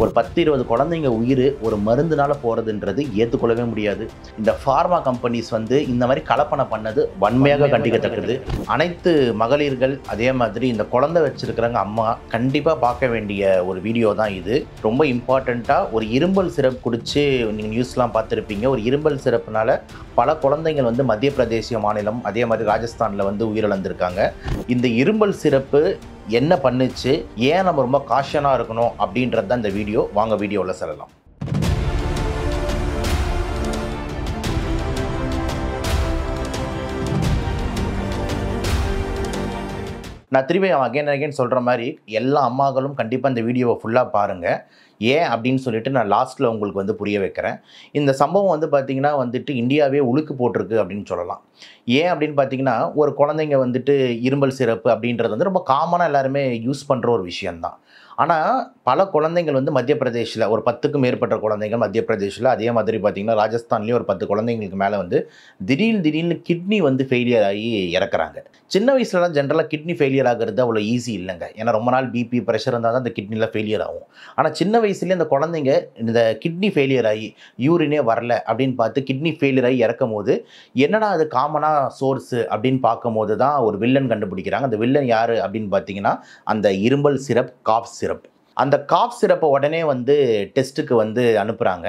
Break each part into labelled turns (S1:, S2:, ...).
S1: ஒரு 10-20 குழந்தைங்க உயிர் ஒரு மருந்துனால போகிறதுன்றது ஏற்றுக்கொள்ளவே முடியாது. இந்த ஃபார்மா கம்பெனிஸ் வந்து இந்த மாதிரி கலப்பனை பண்ணது வன்மையாக கண்டிக்கத்தக்கது. அனைத்து மகளிர்கள் அதே மாதிரி இந்த குழந்தை வச்சிருக்கிறவங்க அம்மா கண்டிப்பாக பார்க்க வேண்டிய ஒரு வீடியோ தான் இது. ரொம்ப இம்பார்ட்டண்ட்டாக ஒரு இரும்பல் சிரப் குடித்து நீங்கள் நியூஸ்லாம் பார்த்துருப்பீங்க. ஒரு இரும்பல் சிரப்புனால பல குழந்தைகள் வந்து மத்திய பிரதேச மாநிலம் அதே மாதிரி ராஜஸ்தானில் வந்து உயிரிழந்திருக்காங்க. இந்த இரும்பல் சிரப்பு என்ன பண்ணுச்சு, ஏன் நம்ம ரொம்ப காஷனாக இருக்கணும் அப்படின்றது தான் இந்த வீடியோ. வாங்க வீடியோவில் செல்லலாம். நான் திரும்பி அகைன் சொல்கிற மாதிரி எல்லா அம்மாக்களும் கண்டிப்பாக இந்த வீடியோவை ஃபுல்லாக பாருங்கள். ஏன் அப்படின்னு சொல்லிட்டு நான் லாஸ்ட்டில் உங்களுக்கு வந்து புரிய வைக்கிறேன். இந்த சம்பவம் வந்து பார்த்திங்கன்னா வந்துட்டு இந்தியாவே உலுக்கு போட்டிருக்கு அப்படின்னு சொல்லலாம். ஏன் அப்படின்னு பார்த்தீங்கன்னா, ஒரு குழந்தைங்க வந்துட்டு இரும்பல் சிரப்பு அப்படின்றது வந்து ரொம்ப காமனாக எல்லாருமே யூஸ் பண்ணுற ஒரு விஷயந்தான். ஆனால் பல குழந்தைகள் வந்து மத்திய பிரதேஷில் ஒரு 10க்கும் மேற்பட்ட குழந்தைகள் மத்திய பிரதேஷில், அதே மாதிரி பார்த்திங்கன்னா ராஜஸ்தான்லேயும் ஒரு 10 குழந்தைங்களுக்கு மேலே வந்து திடீர்னு கிட்னி வந்து ஃபெயிலியர் ஆகி இறக்குறாங்க. சின்ன வயசுலலாம் ஜென்ரலாக கிட்னி ஃபெயிலியர் ஆகிறது அவ்வளோ ஈஸி இல்லைங்க. ஏன்னா ரொம்ப நாள் பிபி ப்ரெஷர் இருந்தால் தான் அந்த கிட்னியில் ஃபெயிலியர் ஆகும். ஆனால் சின்ன வயசுலேயே அந்த குழந்தைங்க இந்த கிட்னி ஃபெயிலியர் ஆகி யூரினே வரல அப்படின்னு பார்த்து கிட்னி ஃபெயிலியர் ஆகி இறக்கும் போது என்னடா அது காமனாக சோர்ஸு அப்படின்னு பார்க்கும்போது தான் ஒரு வில்லன் கண்டுபிடிக்கிறாங்க. அந்த வில்லன் யார் அப்படின்னு பார்த்தீங்கன்னா அந்த இரும்பல் சிரப், காஃப் சிரப். அந்த காஃப் சிரப்பை உடனே வந்து டெஸ்ட்டுக்கு வந்து அனுப்புகிறாங்க.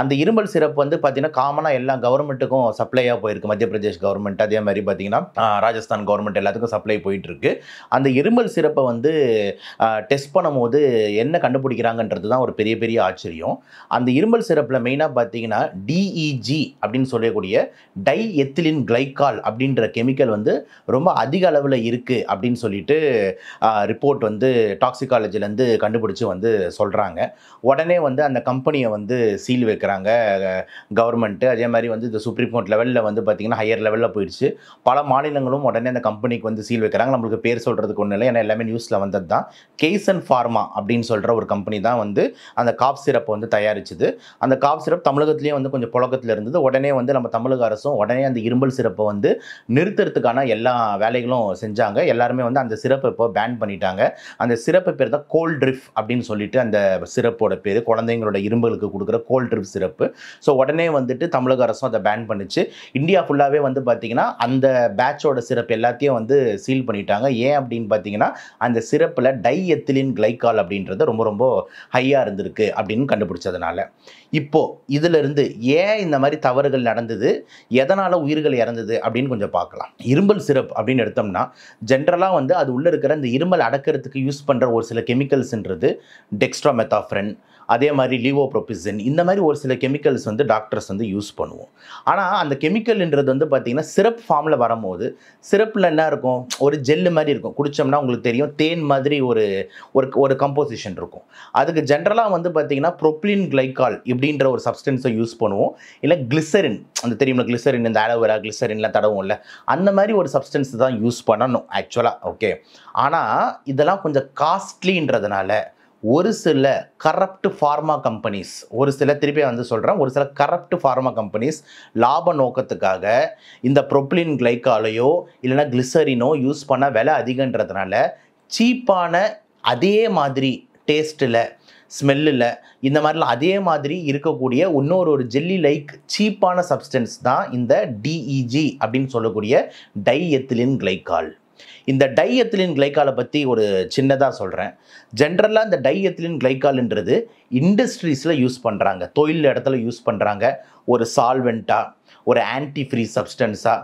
S1: அந்த இரும்பல் சிரப் வந்து பார்த்திங்கன்னா காமனாக எல்லா கவர்மெண்ட்டுக்கும் சப்ளையாக போயிருக்கு. மத்திய பிரதேஷ் கவர்மெண்ட் அதே மாதிரி பார்த்திங்கன்னா ராஜஸ்தான் கவர்மெண்ட் எல்லாத்துக்கும் சப்ளை போயிட்டுருக்கு. அந்த இரும்பல் சிரப்பை வந்து டெஸ்ட் பண்ணும்போது என்ன கண்டுபிடிக்கிறாங்கன்றது தான் ஒரு பெரிய ஆச்சரியம். அந்த இரும்பல் சிரப்பில் மெயினாக பார்த்திங்கன்னா டிஇஜி அப்படின்னு சொல்லக்கூடிய டை எத்திலின் கிளைக்கால் அப்படின்ற கெமிக்கல் வந்து ரொம்ப அதிக அளவில் இருக்குது அப்படின்னு சொல்லிட்டு ரிப்போர்ட் வந்து டாக்ஸிகாலஜிலேருந்து கண்டுபிடிச்சி வந்து சொல்கிறாங்க. உடனே வந்து அந்த கம்பெனியை வந்து சீல் வைக்கிறாங்க கவர்மெண்ட்டு. அதே மாதிரி வந்து இந்த சுப்ரீம் கோர்ட் லெவலில் வந்து பார்த்திங்கன்னா ஹையர் லெவலில் போயிடுச்சு. பல மாநிலங்களும் உடனே அந்த கம்பெனிக்கு வந்து சீல் வைக்கிறாங்க. நம்மளுக்கு பேர் சொல்கிறதுக்கு ஒன்றும் இல்லை, ஏன்னா எல்லாமே நியூஸில் வந்தது தான். கேசன் ஃபார்மா அப்படின்னு சொல்கிற ஒரு கம்பெனி தான் வந்து அந்த காஃப் சிரப்பை வந்து தயாரிச்சுது. அந்த காஃப் சிரப் தமிழகத்துலேயும் வந்து கொஞ்சம் புழக்கத்தில் இருந்தது. உடனே வந்து நம்ம தமிழக அரசும் உடனே அந்த இரும்பல் சிரப்பை வந்து நிறுத்துறதுக்கான எல்லா வேலைகளும் செஞ்சாங்க. எல்லாருமே வந்து அந்த சிரப்பை இப்போ பேன் பண்ணிட்டாங்க. அந்த சிரப்பு பேர் தான் கோல்ட் ட்ரிப் அப்படின்னு சொல்லிட்டு அந்த சிரப்போட பேர், குழந்தைங்களோட இரும்பலுக்கு கொடுக்குற கோல்ட் ட்ரிப் சிரப்பு. ஸோ உடனே வந்துட்டு தமிழக அரசும் அதை பேன் பண்ணிச்சு. இந்தியா ஃபுல்லாகவே வந்து பார்த்திங்கன்னா அந்த பேட்சோட சிரப் எல்லாத்தையும் வந்து சீல் பண்ணிட்டாங்க. ஏன் அப்படின்னு பார்த்தீங்கன்னா அந்த சிரப்பில் டை எத்திலின் கிளைக்கால் அப்படின்றது ரொம்ப ஹையாக இருந்திருக்கு அப்படின்னு கண்டுபிடிச்சதுனால. இப்போது இதிலிருந்து ஏன் இந்த மாதிரி தவறுகள் நடந்தது, எதனால் உயிர்கள் இறந்தது அப்படின்னு கொஞ்சம் பார்க்கலாம். இரும்பல் சிரப் அப்படின்னு எடுத்தோம்னா ஜென்ரலாக வந்து அது உள்ளே இருக்கிற இந்த இருமல் அடக்கிறதுக்கு யூஸ் பண்ணுற ஒரு சில கெமிக்கல்ஸ்ன்றது டெக்ஸ்ட்ராமெத்தாஃப்ரென், அதே மாதிரி லீவோப்ரோபிசின், இந்த மாதிரி ஒரு சில கெமிக்கல்ஸ் வந்து டாக்டர்ஸ் வந்து யூஸ் பண்ணுவோம். ஆனால் அந்த கெமிக்கல்ன்றது வந்து பார்த்திங்கன்னா சிரப் ஃபார்மில் வரும்போது சிரப்பில் என்ன இருக்கும், ஒரு ஜெல்லு மாதிரி இருக்கும். குடித்தோம்னா உங்களுக்கு தெரியும் தேன் மாதிரி ஒரு கம்போசிஷன் இருக்கும். அதுக்கு ஜென்ரலாக வந்து பார்த்திங்கன்னா ப்ரோப்ளின் கிளைக்கால் இப்படின்ற ஒரு சப்ஸ்டன்ஸை யூஸ் பண்ணுவோம். இல்லை கிளிசரின், அந்த தெரியுமா கிளிசரின், இந்த ஆலோவேரா கிளிசரின்லாம் தடவும்ல, அந்த மாதிரி ஒரு சப்ஸ்டன்ஸ் தான் யூஸ் பண்ணணும் ஆக்சுவலாக. ஓகே, ஆனால் இதெல்லாம் கொஞ்சம் காஸ்ட்லின்றதுனால ஒரு சில கரப்ட் ஃபார்மா கம்பெனிஸ், ஒரு சில திருப்பி வந்து சொல்கிறேன், ஒரு சில கரப்ட் ஃபார்மா கம்பெனிஸ் லாப நோக்கத்துக்காக இந்த ப்ரோப்ளின் கிளைக்காலையோ இல்லைனா கிளிசரினோ யூஸ் பண்ண விலை அதிகன்றதுனால சீப்பான அதே மாதிரி டேஸ்ட்டில், ஸ்மெல்லில், இந்த மாதிரிலாம் அதே மாதிரி இருக்கக்கூடிய ஒரு ஜெல்லி லைக் சீப்பான சப்ஸ்டன்ஸ் தான் இந்த டிஇஜி அப்படின்னு சொல்லக்கூடிய டை எத்திலின் கிளைக்கால். இந்த டை எத்திலின் கிளைக்காலை பற்றி ஒரு சின்னதாக சொல்கிறேன். ஜென்ரலாக இந்த டை எத்திலின் கிளைக்கால்ன்றது இண்டஸ்ட்ரீஸில் யூஸ் பண்ணுறாங்க, தொழில் இடத்துல யூஸ் பண்ணுறாங்க. ஒரு சால்வெண்ட்டாக, ஒரு ஆன்டி ஃப்ரீஸ் சப்ஸ்டன்ஸாக,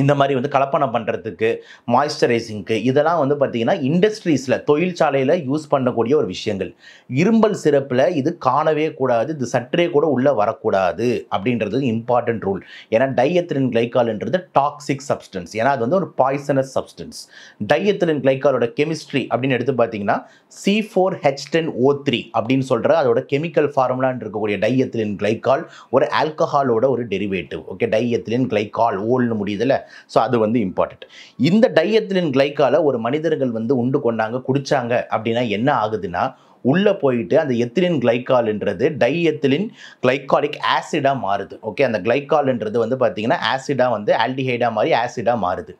S1: இந்த மாதிரி வந்து கலப்பனை பண்ணுறதுக்கு, மாய்ஸ்சரைசிங்க்கு, இதெல்லாம் வந்து பார்த்திங்கன்னா இண்டஸ்ட்ரீஸில் தொழிற்சாலையில் யூஸ் பண்ணக்கூடிய ஒரு விஷயங்கள். இரும்பல் சிரப்பில் இது காணவே கூடாது, இது சற்றே கூட உள்ளே வரக்கூடாது அப்படின்றது இம்பார்ட்டன்ட் ரூல். ஏன்னா டை எத்திலின் கிளைக்கால்ன்றது டாக்ஸிக் சப்ஸ்டன்ஸ், ஏன்னா அது வந்து ஒரு பாய்சனஸ் சப்ஸ்டன்ஸ். டை எத்திலின் கிளைக்காலோட கெமிஸ்ட்ரி அப்படின்னு எடுத்து பார்த்தீங்கன்னா C4H10O3 அப்படின்னு சொல்கிற அதோட கெமிக்கல் ஃபார்முலான்னு இருக்கக்கூடிய டை எத்திலின் கிளைக்கால் ஒரு ஆல்கஹாலோட ஒரு derivative. Okay, diethylene glycol ஓல்னு முடியுதுல்ல, ஸோ அது வந்து இம்பார்ட்டன்ட். இந்த டை எத்திலின் கிளைக்காலை ஒரு மனிதர்கள் வந்து உண்டு கொண்டாங்க, குடித்தாங்க அப்படின்னா என்ன ஆகுதுன்னா உள்ளே போயிட்டு அந்த எத்திலின் கிளைக்கால்ன்றது டை எத்திலின் கிளைக்காலிக் ஆசிடாக மாறுது. ஓகே, அந்த கிளைக்கால்ன்றது வந்து பார்த்திங்கன்னா ஆசிடாக வந்து ஆல்டிஹைடாக மாறி ஆசிடாக மாறுது.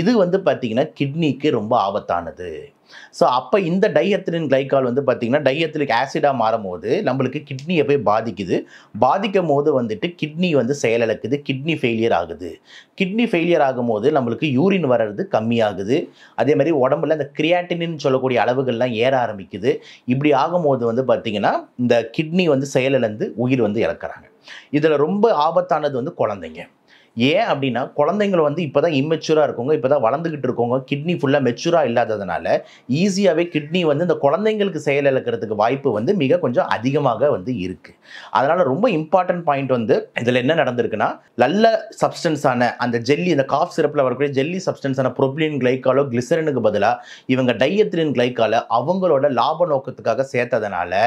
S1: இது வந்து பார்த்திங்கன்னா கிட்னிக்கு ரொம்ப ஆபத்தானது. ஸோ அப்போ இந்த டைஎத்திலின் கிளைகால் வந்து பார்த்திங்கன்னா டைஎத்திலிக் ஆசிடாக மாறும்போது நம்மளுக்கு கிட்னியை போய் பாதிக்குது. பாதிக்கும் போது வந்துட்டு கிட்னி வந்து செயலிழக்குது, கிட்னி ஃபெயிலியர் ஆகுது. கிட்னி ஃபெயிலியர் ஆகும்போது நம்மளுக்கு யூரின் வர்றது கம்மியாகுது. அதே மாதிரி உடம்புல இந்த கிரியாட்டினின் சொல்லக்கூடிய அளவுகள்லாம் ஏற ஆரம்பிக்குது. இப்படி ஆகும்போது வந்து பார்த்திங்கன்னா இந்த கிட்னி வந்து செயலிழந்து உயிர் வந்து இழக்கிறாங்க. இதில் ரொம்ப ஆபத்தானது வந்து குழந்தைங்க. ஏன் அப்படின்னா குழந்தைங்கள் வந்து இப்போ தான் இம்மெச்சூராக இருக்கவங்க, இப்போ தான் வளர்ந்துக்கிட்டு இருக்கவங்க, கிட்னி ஃபுல்லாக மெச்சூராக இல்லாததுனால ஈஸியாகவே கிட்னி வந்து இந்த குழந்தைங்களுக்கு செயலிழக்கிறதுக்கு வாய்ப்பு வந்து மிக கொஞ்சம் அதிகமாக வந்து இருக்குது. அதனால் ரொம்ப இம்பார்ட்டன்ட் பாயிண்ட் வந்து இதில் என்ன நடந்திருக்குன்னா, நல்ல சப்ஸ்டன்ஸான அந்த ஜெல்லி, இந்த காஃப் சிரப்பில் வரக்கூடிய ஜெல்லி சப்ஸ்டன்ஸான ப்ரோபிலின் கிளைகாலோ கிளிசரினுக்கு பதிலாக இவங்க டைஎத்திலின் கிளைகாலை அவங்களோட லாப நோக்கத்துக்காக சேர்த்ததுனால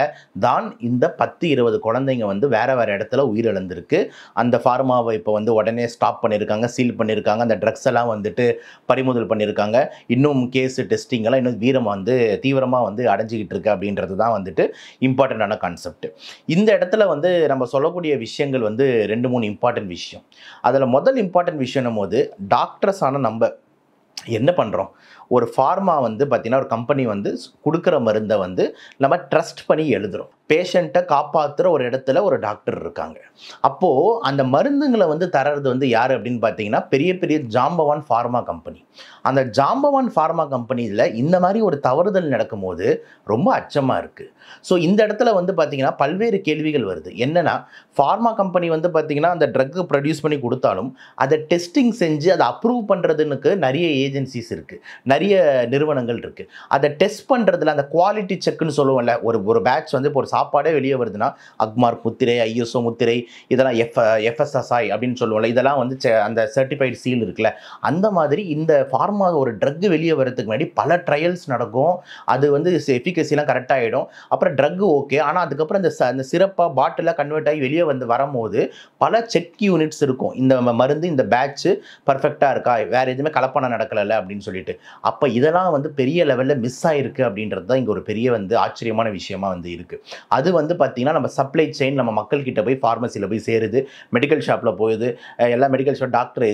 S1: தான் இந்த 10-20 குழந்தைங்க வந்து வேற வேற இடத்துல உயிரிழந்திருக்கு. அந்த ஃபார்மாவை இப்போ வந்து உடனே ஸ்டாப் பண்ணியிருக்காங்க, சீல் பண்ணியிருக்காங்க. அந்த ட்ரக்ஸ் எல்லாம் வந்துட்டு பறிமுதல் பண்ணியிருக்காங்க. இன்னும் கேஸ் டெஸ்டிங் எல்லாம் இன்னும் தீவிரமாக வந்து அடைஞ்சிக்கிட்டு இருக்கு அப்படின்றது தான் வந்துட்டு இம்பார்ட்டண்டான கான்செப்ட். இந்த இடத்துல வந்து நம்ம சொல்லக்கூடிய விஷயங்கள் வந்து 2-3 இம்பார்ட்டன்ட் விஷயம். அதில் முதல் இம்பார்ட்டன்ட் விஷயம் போது டாக்டர்ஸான நம்ம என்ன பண்ணுறோம், ஒரு ஃபார்மா வந்து பார்த்திங்கன்னா ஒரு கம்பெனி வந்து கொடுக்குற மருந்தை வந்து நம்ம ட்ரஸ்ட் பண்ணி எழுதுகிறோம். பேஷண்ட்டை காப்பாற்றுற ஒரு இடத்துல ஒரு டாக்டர் இருக்காங்க. அப்போது அந்த மருந்துங்களை வந்து தர்றது வந்து யார் அப்படின்னு பார்த்தீங்கன்னா பெரிய பெரிய ஜாம்பவான் ஃபார்மா கம்பெனி. அந்த ஜாம்பவான் ஃபார்மா கம்பெனியில் இந்த மாதிரி ஒரு தவறுதல் நடக்கும்போது ரொம்ப அச்சமாக இருக்குது. ஸோ இந்த இடத்துல வந்து பார்த்திங்கன்னா பல்வேறு கேள்விகள் வருது. என்னென்னா, ஃபார்மா கம்பெனி வந்து பார்த்திங்கன்னா அந்த ட்ரக்கு ப்ரொடியூஸ் பண்ணி கொடுத்தாலும் அதை டெஸ்டிங் செஞ்சு அதை அப்ரூவ் பண்ணுறதுக்கு நிறைய ஏஜென்சிஸ் இருக்குது, நிறைய நிறுவனங்கள் இருக்குது. அதை டெஸ்ட் பண்ணுறதுல அந்த குவாலிட்டி செக்குன்னு சொல்லுவோம்ல, ஒரு பேட்ச் வந்து இப்போ ஒரு சாப்பாடே வெளியே வருதுன்னா அக்மார்க் முத்திரை, ஐஎஸ்ஓ முத்திரை, இதெல்லாம் எஃப்எஸ்எஸ்ஐ அப்படின்னு சொல்லுவோம்ல, இதெல்லாம் வந்து அந்த சர்டிஃபைடு சீல் இருக்குல்ல, அந்த மாதிரி இந்த ஃபார்மா ஒரு ட்ரக் வெளியே வரதுக்கு முன்னாடி பல ட்ரையல்ஸ் நடக்கும். அது வந்து எஃபிகசிலாம் கரெக்டாக ஆகிடும். அப்புறம் ட்ரக் ஓகே, ஆனால் அதுக்கப்புறம் அந்த சிறப்பாக பாட்டிலாக கன்வெர்ட் ஆகி வெளியே வந்து வரும்போது பல செக் யூனிட்ஸ் இருக்கும். இந்த மருந்து, இந்த பேட்ச் பர்ஃபெக்டாக இருக்கா, வேறு எதுவுமே கலப்பணம் நடக்கலை அப்படின்னு சொல்லிட்டு. அப்போ இதெல்லாம் வந்து பெரிய லெவலில் மிஸ் ஆகிருக்கு அப்படின்றது தான் இங்கே ஒரு பெரிய வந்து ஆச்சரியமான விஷயமா வந்து இருக்குது. அது வந்து பார்த்திங்கன்னா நம்ம சப்ளை செயின் நம்ம மக்கள்கிட்ட போய் ஃபார்மசியில் போய் சேருது, மெடிக்கல் ஷாப்பில் போகுது, எல்லா மெடிக்கல் ஷாப் டாக்டர்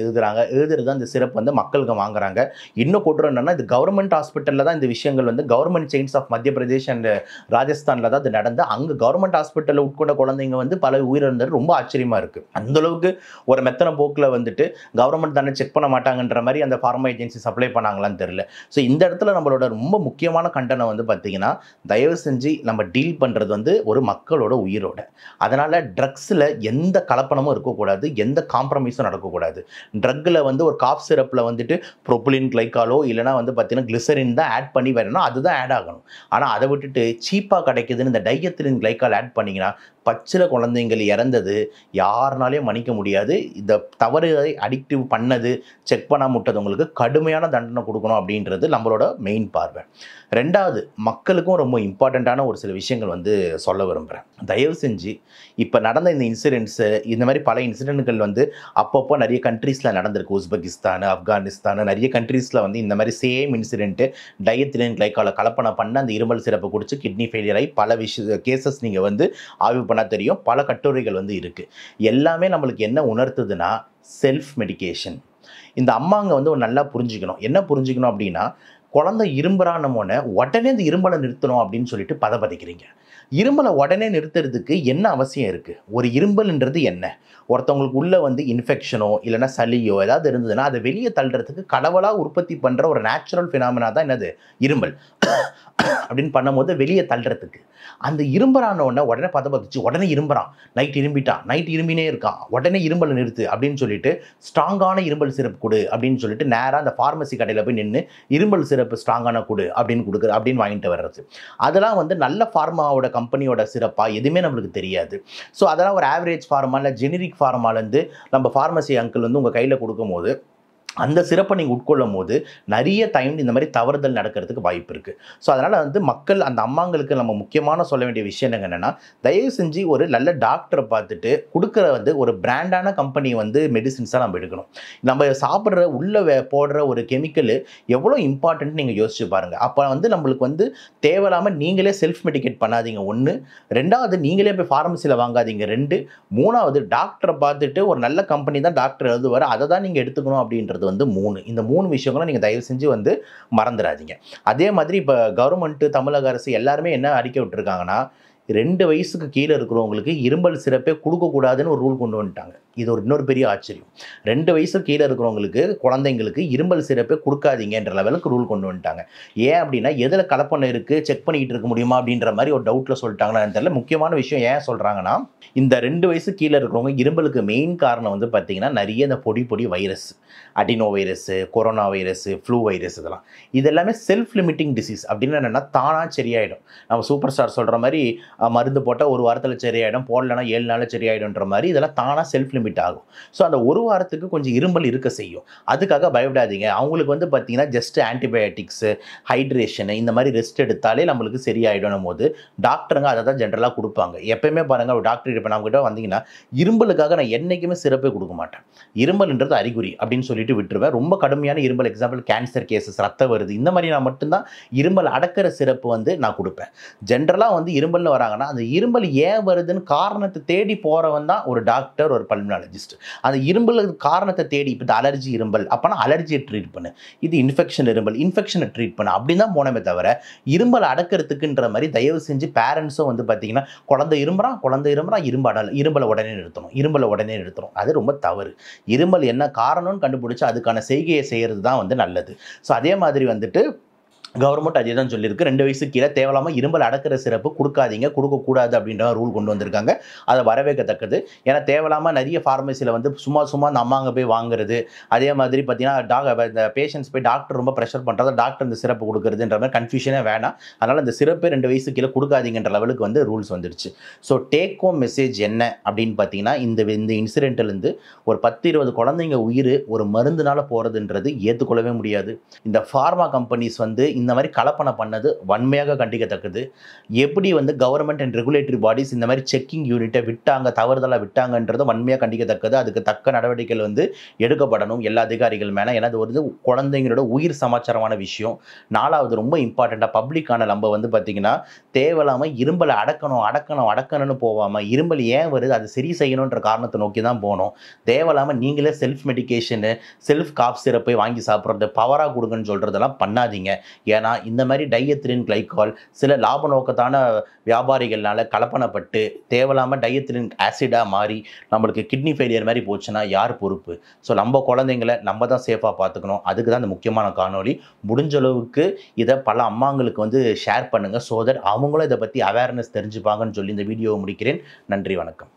S1: எழுதுறது அந்த சிறப்பு வந்து மக்களுக்கு வாங்குறாங்க. இன்னும் கொட்டுறோம் என்னன்னா, இது கவர்மெண்ட் ஹாஸ்பிட்டலில் தான் இந்த விஷயங்கள் வந்து கவர்மெண்ட் செயின்ஸ் ஆஃப் மத்திய பிரதேஷ் அண்ட் ராஜஸ்தானில் தான் அது நடந்து, அங்கே கவர்மெண்ட் ஹாஸ்பிட்டலில் உட்கொண்ட குழந்தைங்க வந்து பல உயிரிழந்தது ரொம்ப ஆச்சரியமாக இருக்குது. அந்தளவுக்கு ஒரு மெத்தனை போக்கில் வந்துட்டு கவர்மெண்ட் தானே செக் பண்ண மாட்டாங்கன்ற மாதிரி அந்த ஃபார்மா ஏஜென்சி சப்ளை பண்ணாங்களான்னு தெரியல. ஸோ இந்த இடத்துல நம்மளோட ரொம்ப முக்கியமான கண்டனம் வந்து பார்த்திங்கன்னா, தயவு செஞ்சு நம்ம டீல் பண்ணுறது வந்து ஒரு மக்களோட உயிரோட. அதனால் ட்ரக்ஸில் எந்த கலப்பணமும் இருக்கக்கூடாது, எந்த காம்ப்ரமைஸும் நடக்கக்கூடாது. ட்ரக்கில் வந்து ஒரு காஃப் சிரப்பில் வந்துட்டு ப்ரோபிலின் கிளைகாலோ இல்லைனா வந்து பார்த்திங்கன்னா கிளிசரின் தான் ஆட் பண்ணி வரணும், அதுதான் ஆட் ஆகணும். ஆனால் அதை விட்டுட்டு சீப்பாக கிடைக்குதுன்னு இந்த டைஎத்திலின் கிளைகால் ஆட் பண்ணிங்கன்னா பச்சில குழந்தைங்கள் இறந்தது யாருனாலையும் மன்னிக்க முடியாது. இந்த தவறு அடிக்டிவ் பண்ணது, செக் பண்ணாம விட்டவங்களுக்கு கடுமையான தண்டனை கொடுக்கணும் அப்படின்றது நம்மளோட மெயின் பார்வை. ரெண்டாவது, மக்களுக்கும் ரொம்ப இம்பார்ட்டண்ட்டான ஒரு சில விஷயங்கள் வந்து சொல்ல விரும்புகிறேன். தயவு செஞ்சு இப்போ நடந்த இந்த இன்சிடென்ட்ஸு, இந்த மாதிரி பல இன்சிடென்ட்கள் வந்து அப்பப்போ நிறைய கண்ட்ரீஸில் நடந்திருக்கு. உஸ்பெகிஸ்தான், ஆப்கானிஸ்தான், நிறைய கண்ட்ரீஸில் வந்து இந்த மாதிரி சேம் இன்சிடென்ட்டு டைஎத்திலின் கிளைகாலை கலப்பணம் பண்ண அந்த இருமல் சிறப்பு குடிச்சு கிட்னி ஃபெயிலியர் ஆகி பல கேசஸ் நீங்கள் வந்து ஆய்வு பண்ண தெரியும். பல கட்டுரைகள் வந்து இருக்குது. எல்லாமே நம்மளுக்கு என்ன உணர்த்துதுன்னா செல்ஃப் மெடிகேஷன். இந்த அம்மாங்க வந்து நல்லா புரிஞ்சுக்கணும். என்ன புரிஞ்சுக்கணும் அப்படின்னா, குழந்தை இரும்புறானமோன உடனே இந்த இரும்பலை நிறுத்தணும் அப்படின்னு சொல்லிட்டு பதப்பதைக்கிறீங்க. இரும்பலை உடனே நிறுத்துறதுக்கு என்ன அவசியம் இருக்குது? ஒரு இரும்பல்ன்றது என்ன? ஒருத்தவங்களுக்கு உள்ளே வந்து இன்ஃபெக்ஷனோ இல்லைனா சளியோ ஏதாவது இருந்ததுன்னா அதை வெளியே தள்ளுறதுக்கு கடவுளாக உற்பத்தி பண்ணுற ஒரு நேச்சுரல் ஃபினாமினா தான் என்னது இரும்பல். அப்படின்னு பண்ணும்போது வெளியே தள்ளுறதுக்கு அந்த இரும்புறானோடனே உடனே பதப்பதிச்சு உடனே இரும்புறான், நைட் இரும்பினே இருக்கான், உடனே இரும்பலை நிறுத்து அப்படின்னு சொல்லிட்டு ஸ்ட்ராங்கான இரும்பல் சிறப்பு கொடு அப்படின்னு சொல்லிட்டு நேராக அந்த ஃபார்மசி கடையில் போய் நின்று இரும்பல் சிறப்பு ஸ்ட்ராங்கான கொடு அப்படின்னு வாங்கிட்டு வர்றது. அதெல்லாம் வந்து நல்ல ஃபார்மாவோட கம்பெனியோட சிறப்பாக எதுவுமே நம்மளுக்கு தெரியாது. ஸோ அதெல்லாம் ஒரு ஆவரேஜ் ஃபார்மா இல்லை ஜெனரிக் ஃபார்மாலேருந்து நம்ம ஃபார்மசி அங்கிள் வந்து உங்கள் கையில் கொடுக்கும்போது அந்த சிறப்பை நீங்கள் உட்கொள்ளும் போது நிறைய டைம் இந்த மாதிரி தவறுதல் நடக்கிறதுக்கு வாய்ப்பு இருக்குது. ஸோ அதனால் வந்து மக்கள் அந்த அம்மாங்களுக்கு நம்ம முக்கியமான சொல்ல வேண்டிய விஷயம் என்னென்னா, தயவு செஞ்சு ஒரு நல்ல டாக்டரை பார்த்துட்டு கொடுக்குற வந்து ஒரு பிராண்டான கம்பெனி வந்து மெடிசின்ஸாக நம்ம எடுக்கணும். நம்ம சாப்பிட்ற உள்ளே போடுற ஒரு கெமிக்கல் எவ்வளோ இம்பார்ட்டன்ட் நீங்கள் யோசிச்சு பாருங்கள். அப்போ வந்து நம்மளுக்கு வந்து தேவையில்லாமல் நீங்களே செல்ஃப் மெடிகேட் பண்ணாதீங்க. 1, 2வது நீங்களே போய் ஃபார்மசியில் வாங்காதீங்க. 2, 3வது டாக்டரை பார்த்துட்டு ஒரு நல்ல கம்பெனி தான் டாக்டர் எழுதுவார், அதை தான் நீங்கள் எடுத்துக்கணும் அப்படின்றது அப்படின்றது வந்து 3. இந்த 3 விஷயங்களும் நீங்கள் தயவு செஞ்சு வந்து மறந்துடாதீங்க. அதே மாதிரி இப்போ கவர்மெண்ட்டு, தமிழக அரசு எல்லாருமே என்ன அறிக்கை விட்டுருக்காங்கன்னா, 2 வயசுக்கு கீழ இருக்கிறவங்களுக்கு இருமல் சிரப்பே குடுக்கக்கூடாதுன்னு ஒரு ரூல் கொண்டு வந்துட்டாங்க. இது இன்னொரு பெரிய ஆச்சரியம். 2 வயசுக்கு கீழ இருக்கிறவங்களுக்கு, குழந்தைங்களுக்கு இருமல் சிரப்பே குடுக்காதீங்கன்ற லெவலுக்கு ரூல் கொண்டு வந்துட்டாங்க. ஏன் அப்படின்னா, எதுல கலப்படம் இருக்கு, செக் பண்ணிக்கிட்டு இருக்க முடியுமா அப்படின்ற மாரி ஒரு டவுட்ல சொல்லிட்டாங்களா என்னன்னு தெரியல. முக்கியமான விஷயம் ஏன் சொல்றாங்கன்னா, இந்த 2 வயசுக்கு கீழ இருக்கிறவங்க இருமலுக்கு மெயின் காரணம் வந்து பார்த்தீங்கன்னா, நெறைய இந்த பொடி virus, adenovirus, corona virus, flu virus இதெல்லாம். இது எல்லாமே செல்ஃப் லிமிட்டிங் டிசீஸ். அப்படின்னா என்னன்னா, தானா சரியாயிடும். நம்ம சூப்பர் ஸ்டார் சொல்ற மாரி மருந்து போட்டா 1 வாரத்துல சரியாயிடும், போடலன்னா 7 நாள்ல சரியாயிடும்ன்ற மாரி இதெல்லாம் தானா செல்ஃப் லிமிட் ஆகும். ஸோ அந்த 1 வாரத்துக்கு கொஞ்சம் இருமல் இருக்க செய்யும். அதுக்காக பயப்படாதீங்க. அவங்களுக்கு வந்து பார்த்தீங்கன்னா, ஜஸ்ட் ஆன்டிபயோட்டிக்ஸ், ஹைட்ரேஷன் இந்த மாரி ரெஸ்ட் எடுத்தாலே நம்மளுக்கு சரியாயிடும்னும்போது, டாக்டருங்க அத தான் ஜெனரலா குடுப்பாங்க. எப்பயுமே பாருங்க ஒரு டாக்டர் இப்ப நம்மகிட்ட வந்தீங்கன்னா, இருமலுக்காக நான் என்னைக்குமே சிரப்பே குடுக்க மாட்டேன். இருமல்ன்றது அறிகுறி அப்படின்னு சொல்லிட்டு விட்டுருவேன். ரொம்ப கடுமையான இருமல் எக்ஸாம்பிள் கேன்சர் கேஸஸ், ரத்தம் வருது. இந்த மாரி நான் மட்டும் தான் இருமல் அடக்குற சிரப்பு வந்து நான் குடுப்பேன். ஜெனரலா வந்து இருமல்னு வராங்கன்னா, அந்த இருமல் ஏன் வருதுன்னு காரணத்த தேடி போறவன் தான் ஒரு டாக்டர், ஒரு பல்மனாலஜிஸ்ட். அந்த இருமலுக்கு காரணத்த தேடி இப்ப இந்த அலர்ஜி இருமல், அப்பனா அலர்ஜிய ட்ரீட் பண்ணு. இது இன்ஃபெக்ஷன் இருமல், இன்ஃபெக்ஷன ட்ரீட் பண்ணு. அப்படின்னு தான் போனோமே தவிர, இருமல் அடக்கிறதுக்குன்ற மாரி தயவு செஞ்சு பேரண்ட்ஸும் வந்து பார்த்தீங்கன்னா, குழந்தை இருமுறான் இரும்பல உடனே நிறுத்தணும். இருமல உடனே நிறுத்தணும். அது ரொம்ப தவறு. இருமல் என்ன காரணம்னு கண்டுபிடிச்சு அதுக்கான செய்கைய செய்யறது தான் வந்து நல்லது. ஸோ அதே மாதிரி வந்துட்டு கவர்மெண்ட் அதே தான் சொல்லியிருக்கு. 2 வயசுக்கு கீழ தேவையில்லாம இருமல் அடக்குற சிரப்பு குடுக்காதீங்க, குடுக்கக்கூடாது அப்படின்ற ரூல் கொண்டு வந்திருக்காங்க. அத வரவேற்கத்தக்கது. ஏன்னா தேவையில்லாம நெறைய ஃபார்மசில வந்து சும்மா அந்த அம்மாங்க போய் வாங்குறது, அதே மாதிரி பார்த்தீங்கன்னா, இந்த பேஷண்ட்ஸ் போய் டாக்டர் ரொம்ப பிரஷர் பண்றத டாக்டர் இந்த சிரப்பு குடுக்குறதுன்ற மாரி கன்ஃப்யூஷனே வேணாம். அதனால இந்த சிரப்பே 2 வயசுக்கு கீழ குடுக்காதீங்கன்ற லெவலுக்கு வந்து ரூல்ஸ் வந்துருச்சு. ஸோ டேக் ஹோம் மெசேஜ் என்ன அப்படின்னு பார்த்தீங்கன்னா, இந்த இன்சிடென்ட்லேருந்து ஒரு 10, 20 குழந்தைங்க உயிர் ஒரு மருந்துனால போறதுன்றது ஏத்துக்கொள்ளவே முடியாது. இந்த ஃபார்மா கம்பெனிஸ் வந்து இந்த மாதிரி கலப்பணம் பண்ணது வன்மையாக கண்டிக்கத்தக்கது. எப்படி வந்து கவர்மெண்ட் அண்ட் ரெகுலேட்டரி பாடிஸ் இந்த மாதிரி செக்கிங் யூனிட்டை தவறுதலா விட்டாங்கன்றது வன்மையாக கண்டிக்கத்தக்கது. அதுக்கு தக்க நடவடிக்கைகள் வந்து எடுக்கப்படணும் எல்லா அதிகாரிகள் மேல. ஏன்னா அது ஒரு குழந்தைங்களோட உயிர் சமாச்சாரமான விஷயம். 4வது ரொம்ப இம்பார்ட்டண்டா பப்ளிக்கான நம்ம வந்து பார்த்தீங்கன்னா, தேவையில்லாம இரும்பலை அடக்கணும்னு போவாம இரும்பல் ஏன் வருது அது சரி செய்யணுன்ற காரணத்தை நோக்கி தான் போனோம். தேவையில்லாம நீங்களே செல்ஃப் மெடிகேஷனு, செல்ஃப் காஃப் சிரப்பை வாங்கி சாப்பிட்றது, பவரா கொடுங்கன்னு சொல்றதெல்லாம் பண்ணாதீங்க. ஏன்னா இந்த மாதிரி டைஎத்திலின் கிளைகால் சில லாப நோக்கத்தான வியாபாரிகள்னால கலப்பணப்பட்டு தேவையில்லாம டைஎத்திலின் ஆசிடா மாறி நம்மளுக்கு கிட்னி ஃபெயிலியர் மாதிரி போச்சுன்னா யார் பொறுப்பு? ஸோ நம்ம குழந்தைங்களை நம்ம தான் சேஃபாக பார்த்துக்கணும். அதுக்கு தான் இந்த முக்கியமான காணொலி. முடிஞ்ச அளவுக்கு இதை பல அம்மாங்களுக்கு வந்து ஷேர் பண்ணுங்க. ஸோ தட் அவங்களும் இதை பற்றி அவேர்னஸ் தெரிஞ்சுப்பாங்கன்னு சொல்லி இந்த வீடியோவை முடிக்கிறேன். நன்றி, வணக்கம்.